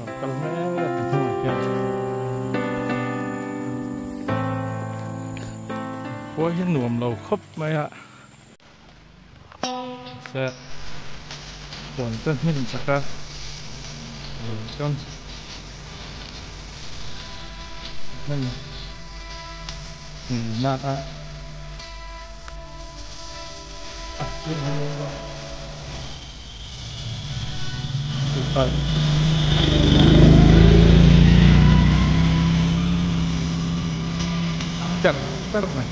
Calmera, no, khối nuồm lầu khắp mấy ạ sẽ còn tên mình chắc là con mình nát á chẳng biết này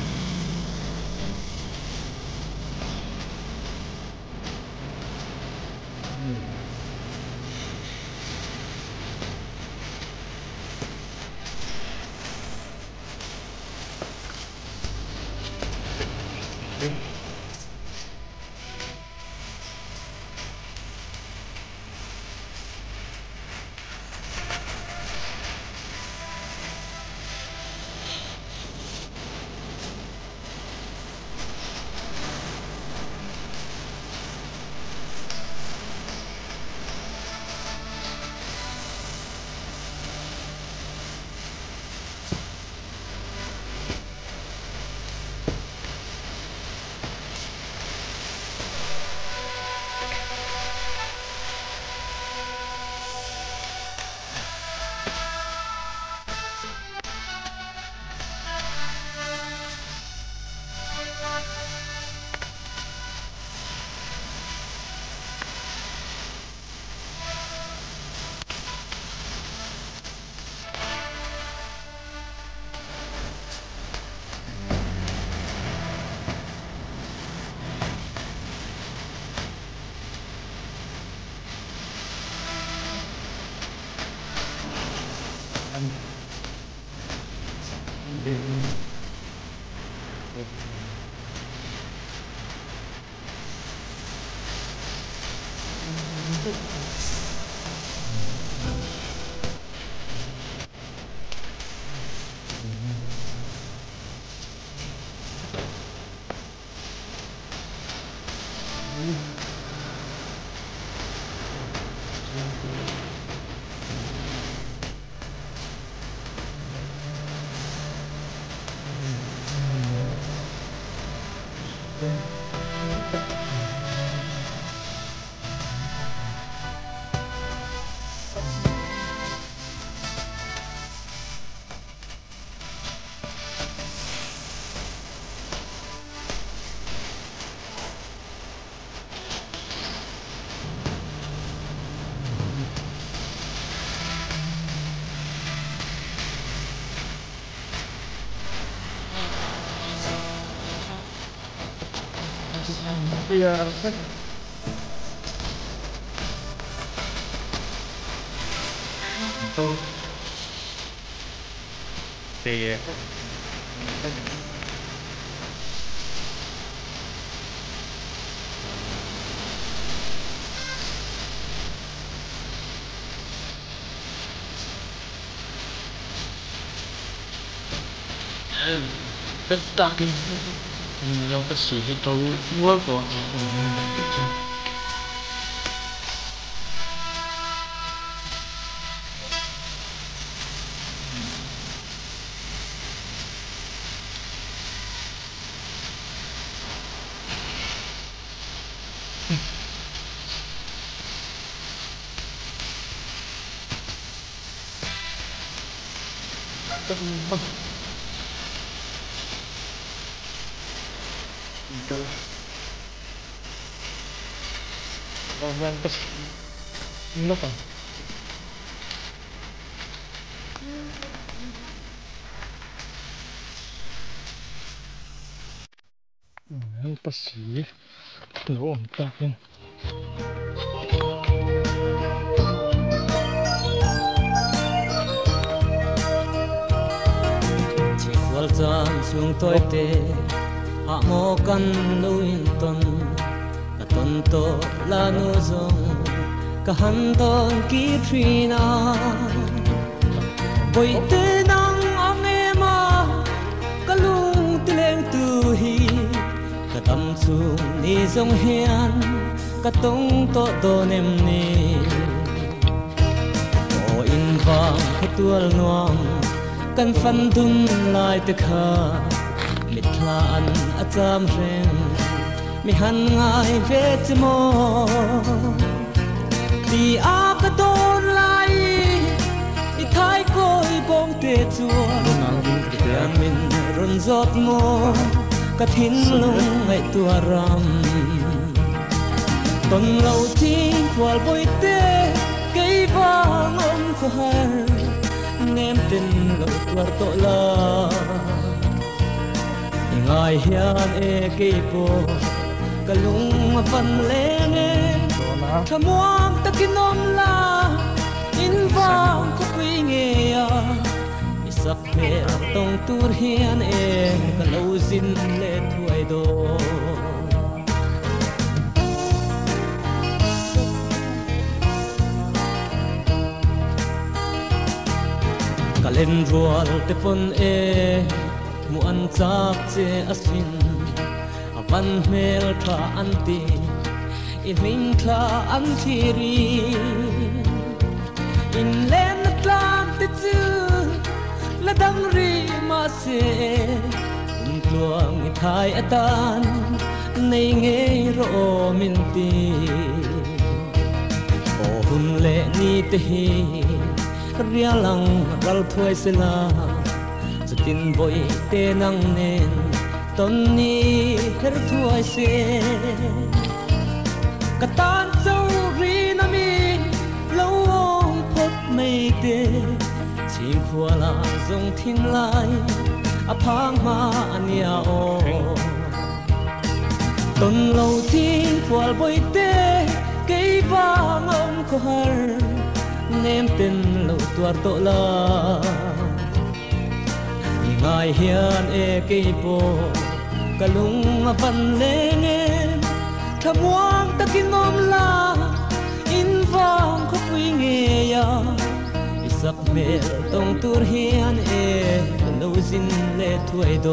bây giờ tôi thì cái ta cái do cái sự cái tôi quá của vâng cái nó còn bác sĩ lỗ ổn ta lên chỉ qual chan chung tôi te a mo kan luin ton ka ton to la no zong ka han ton ki trina boy te nang ame ma ka lung tileng tu hi ka tam chung ni zong hian ka tong to do nem ni o ขตัวน้อมกันฟันทุนลายตะขามิทลาอันอาจามเร่งมิหันง่ายเวทมอตีอากระโดนลายอีท้ายก้อยบงเตจัวเดือนมินรุนจอดโมกระทิ้นลงให้ตัวรำต้นเหล่าทิ้งควาลบอยเตเกยบางอมขวานเนมตินเหล่าตัวโตลาง่ายเฮียนเอเกยโปกะลุงมาฟันเลงขมวงตะกินอมลาอินฟางก็คุยเงียอิสักเพียต้องตูรเฮียนเองกะลูซินเลถวยโดกะเล่นรัวแต่ปนเอมวนจากเจอสินวันเมลทราอันตีอินลิงคลาอันทีรีอินเลนกลางติดจือและดังรีมาเสอุ่นกลวงอิทายอตานในเงยโรมินตีโอหุ่นเลนีเตฮีเรียลังรัลถวยเสลาจะตินบอยเตนังเนนตอนนี้เธอถวยเสกตานเจ้ารีนามีเล่าพบไม่เตชิงขัวลาทรงทิ้งลายอพางมาอันยาโอต้นเหล่าทิ้งขัวบอยเตเกยบางอมขวานเนมเต็นเหล่าตัวโตลาง่ายเฮียนเอเกยโปกะลุงมาฟันเลงขมวงตะกินอมลาอินฟางขบวิเงียอิสักเมลต้องตูรเฮียนเอกะลูซินเลถวยโด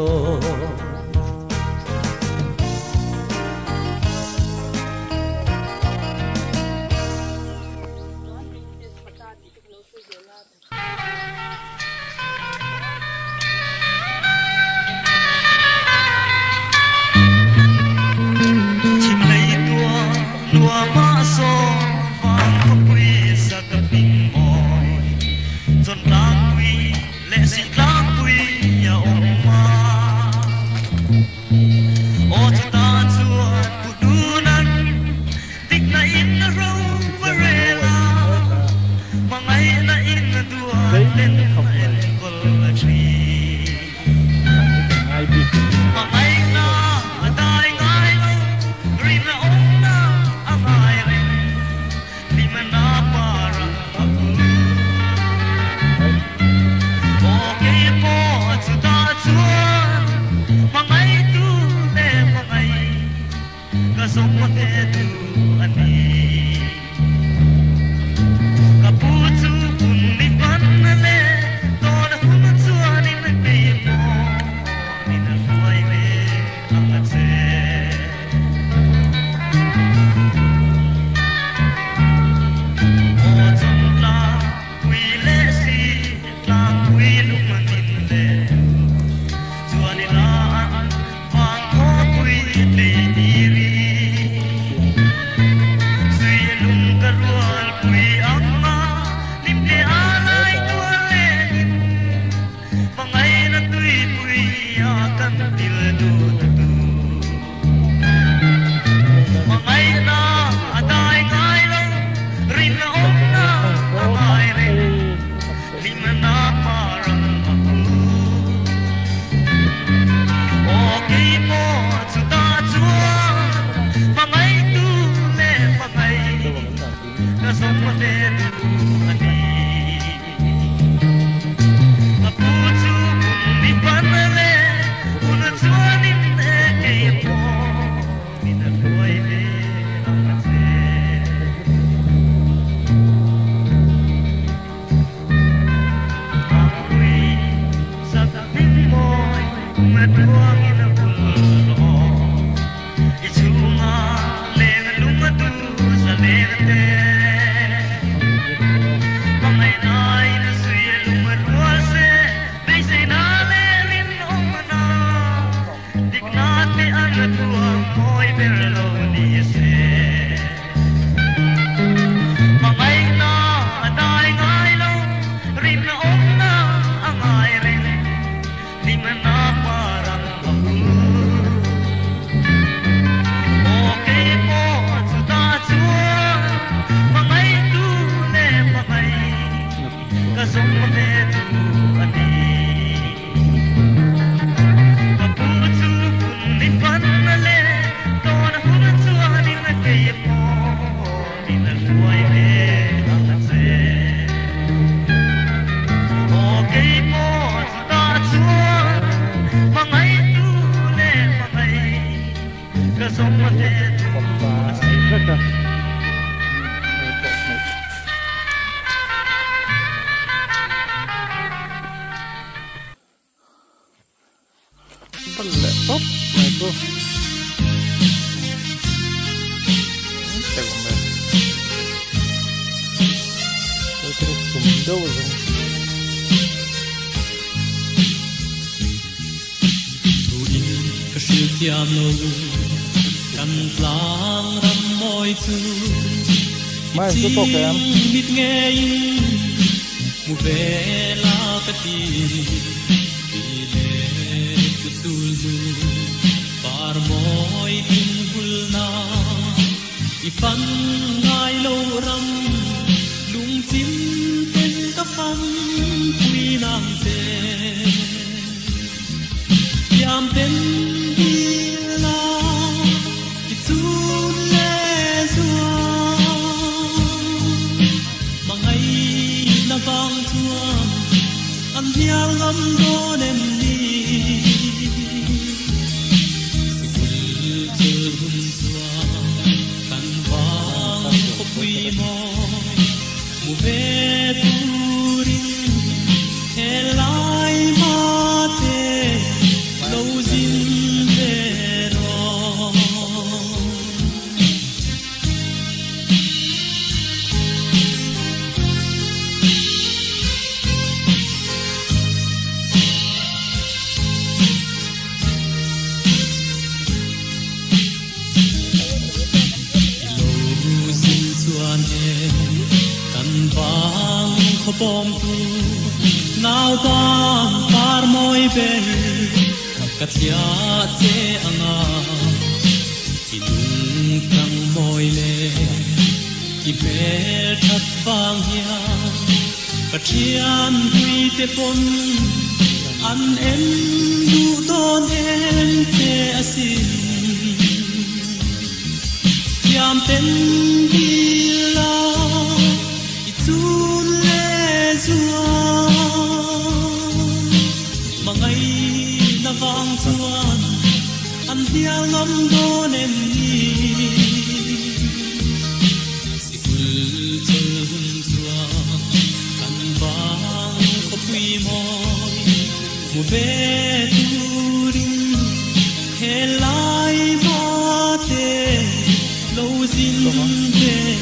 top này cô chạy vào mẹ tôi thấy súng đâu rồi sự piano căn lang râm môi tu mai cứ tốt em biết nghe mu về la cái đi lệ tu tu par môi tin hulna ifan ngai lâu râm lung chim tên các phong quy nam te yam tên vang chuông ăn thiang ngâm đô đêm đi sự chờ hôn xuân căn vang khóc quy môi mùa về tu rin hè lai ma thế lâu dinh về rồi bom tu nau tan par moi ber kathia che anga ilung tang moi le ki ber that wang ya kathian hui te pon an en du don en che asin yam ten di la itun mangai na vang chuan an hiang ngam don em ni sikul chul hun chuan kan bang ko pui moi mu ve turin he lai ma te lo zin ve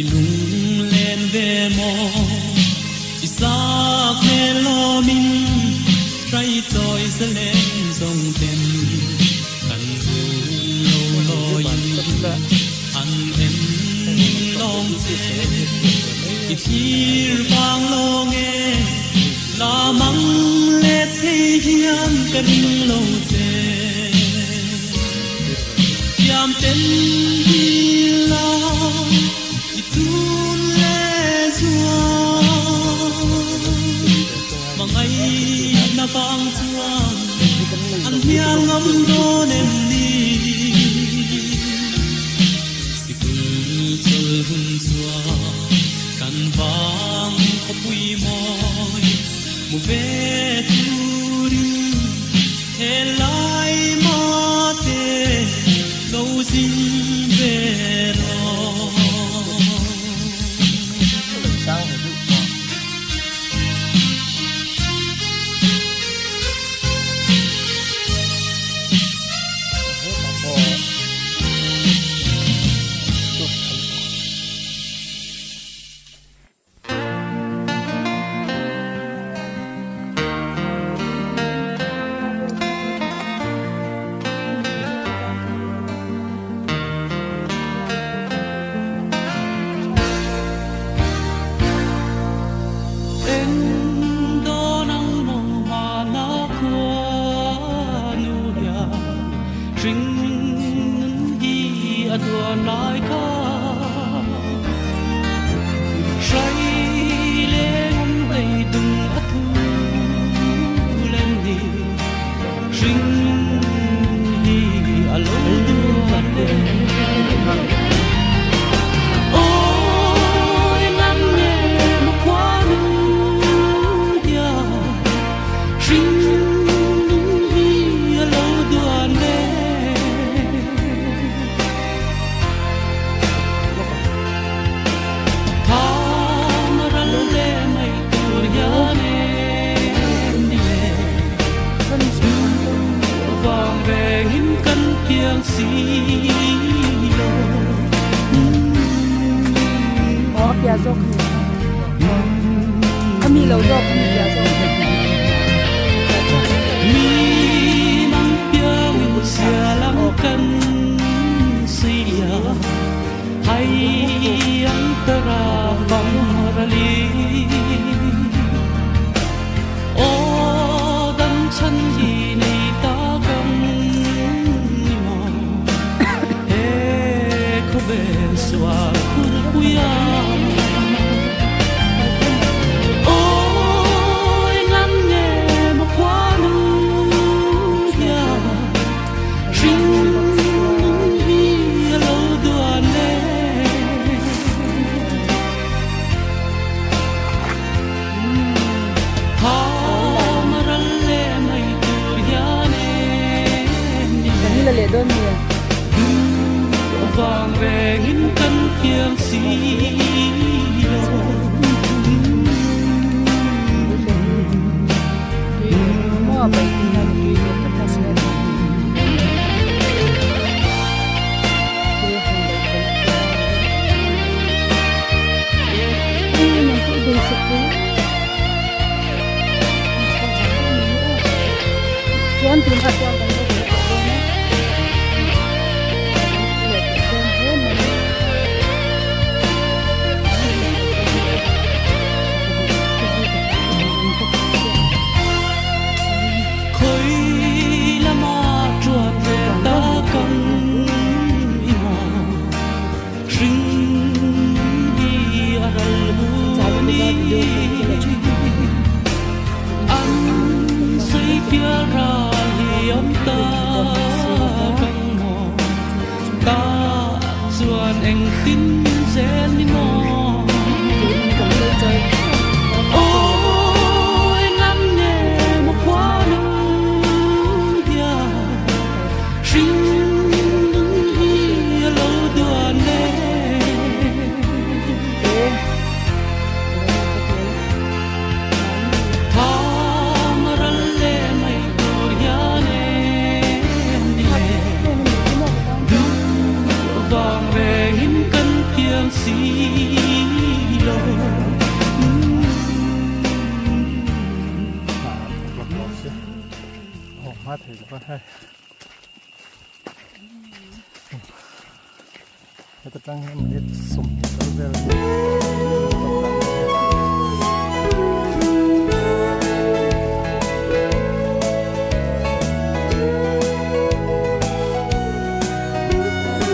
lung lên về mò isa về lo min trai trôi sẽ lên dòng tên cần lâu loi anh em long xe khi vang lo nghe là măng lệ thấy hiền cần lâu xe yam tên đi la tun le zua mangai na bang chuang an hiang ngam do nem ni sikul chul hun chua kan bang ko pui moi mu ve turin he lai ma te lo zin ve ôi nắng nhẹ qua xí lô ó bia dốc mi lâu dốc mi bia dốc mi mang bia mình xia lăng cân xia hay ang tara pamrali o dam chan hi nei ta gam ni mo e ko be swa khur puya le don mia vàng về những cân kiêng xí mo bai na ki ta ta se ni mo ki dei se ko chuan tin ha chuan kan anh tin sẽ đi mò ôi ngắm nghe một quá nắng ya sinh hi lâu đua nè thang ra lệ mây đua ya nè vàng về những cân kiêng xí lôมาถึงก็ให้จะตั้งให้มันสมแล้วเวลา